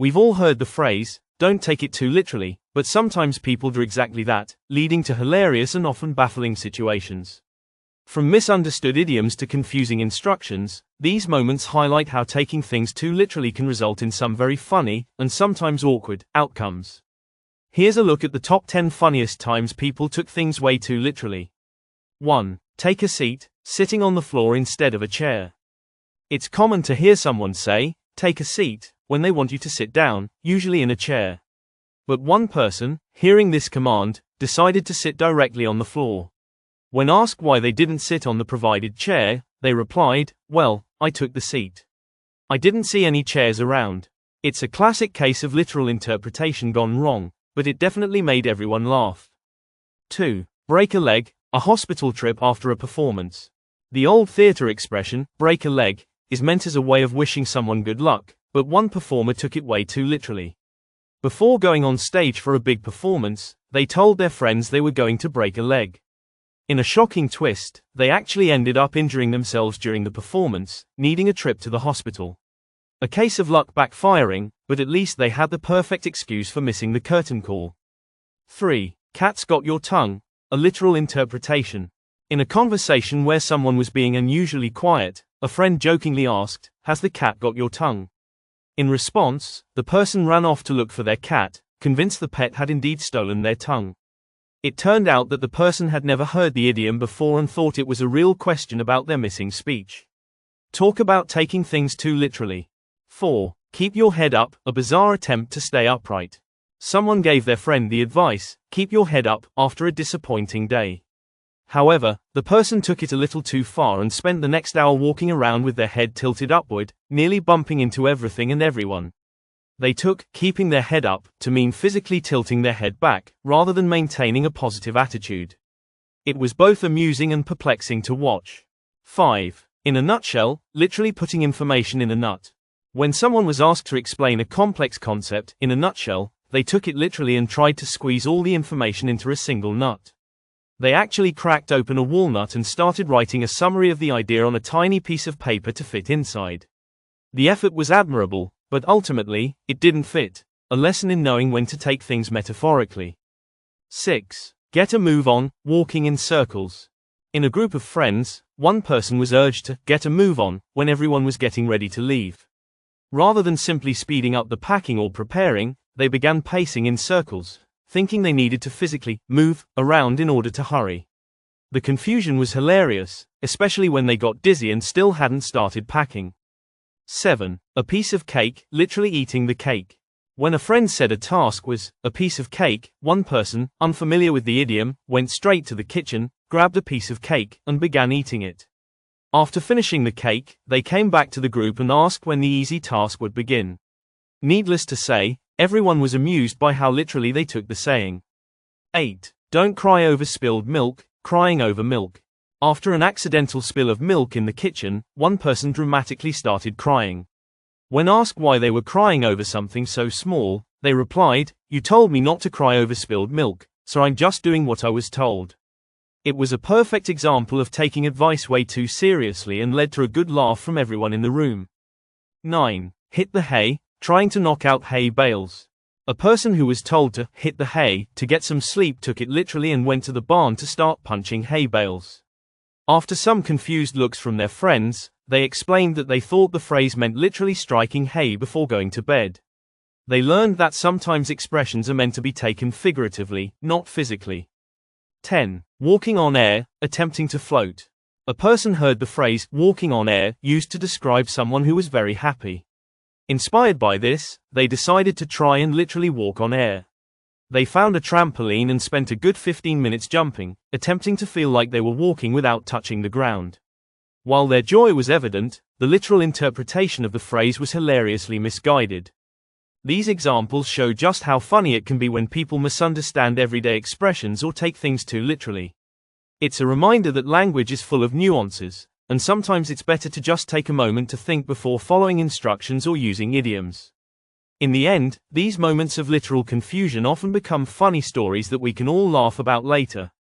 We've all heard the phrase, "Don't take it too literally," but sometimes people do exactly that, leading to hilarious and often baffling situations. From misunderstood idioms to confusing instructions, these moments highlight how taking things too literally can result in some very funny, and sometimes awkward, outcomes. Here's a look at the top 10 funniest times people took things way too literally. 1. Take a seat, sitting on the floor instead of a chair. It's common to hear someone say, "Take a seat," when they want you to sit down, usually in a chair. But one person, hearing this command, decided to sit directly on the floor. When asked why they didn't sit on the provided chair, they replied, "Well, I took the seat. I didn't see any chairs around." It's a classic case of literal interpretation gone wrong, but it definitely made everyone laugh. 2. Break a leg, a hospital trip after a performance. The old theater expression, break a leg, is meant as a way of wishing someone good luck, but one performer took it way too literally. Before going on stage for a big performance, they told their friends they were going to break a leg. In a shocking twist, they actually ended up injuring themselves during the performance, needing a trip to the hospital. A case of luck backfiring, but at least they had the perfect excuse for missing the curtain call. 3. Cat's got your tongue, a literal interpretation. In a conversation where someone was being unusually quiet, a friend jokingly asked, "Has the cat got your tongue?" In response, the person ran off to look for their cat, convinced the pet had indeed stolen their tongue. It turned out that the person had never heard the idiom before and thought it was a real question about their missing speech. Talk about taking things too literally. 4. Keep your head up, a bizarre attempt to stay upright. Someone gave their friend the advice, "Keep your head up," after a disappointing day. However, the person took it a little too far and spent the next hour walking around with their head tilted upward, nearly bumping into everything and everyone. They took keeping their head up to mean physically tilting their head back, rather than maintaining a positive attitude. It was both amusing and perplexing to watch. 5. In a nutshell, literally putting information in a nut. When someone was asked to explain a complex concept in a nutshell, they took it literally and tried to squeeze all the information into a single nut. They actually cracked open a walnut and started writing a summary of the idea on a tiny piece of paper to fit inside. The effort was admirable, but ultimately, it didn't fit. A lesson in knowing when to take things metaphorically. 6. Get a move on, walking in circles. In a group of friends, one person was urged to get a move on when everyone was getting ready to leave. Rather than simply speeding up the packing or preparing, they began pacing in circles, thinking they needed to physically move around in order to hurry. The confusion was hilarious, especially when they got dizzy and still hadn't started packing. 7. A piece of cake, literally eating the cake. When a friend said a task was a piece of cake, one person, unfamiliar with the idiom, went straight to the kitchen, grabbed a piece of cake, and began eating it. After finishing the cake, they came back to the group and asked when the easy task would begin. Needless to say, everyone was amused by how literally they took the saying. 8. Don't cry over spilled milk, crying over milk. After an accidental spill of milk in the kitchen, one person dramatically started crying. When asked why they were crying over something so small, they replied, "You told me not to cry over spilled milk, so I'm just doing what I was told." It was a perfect example of taking advice way too seriously and led to a good laugh from everyone in the room. 9. Hit the hay, trying to knock out hay bales. A person who was told to hit the hay to get some sleep took it literally and went to the barn to start punching hay bales. After some confused looks from their friends, they explained that they thought the phrase meant literally striking hay before going to bed. They learned that sometimes expressions are meant to be taken figuratively, not physically. 10. Walking on air, attempting to float. A person heard the phrase walking on air used to describe someone who was very happy. Inspired by this, they decided to try and literally walk on air. They found a trampoline and spent a good 15 minutes jumping, attempting to feel like they were walking without touching the ground. While their joy was evident, the literal interpretation of the phrase was hilariously misguided. These examples show just how funny it can be when people misunderstand everyday expressions or take things too literally. It's a reminder that language is full of nuances, and sometimes it's better to just take a moment to think before following instructions or using idioms. In the end, these moments of literal confusion often become funny stories that we can all laugh about later.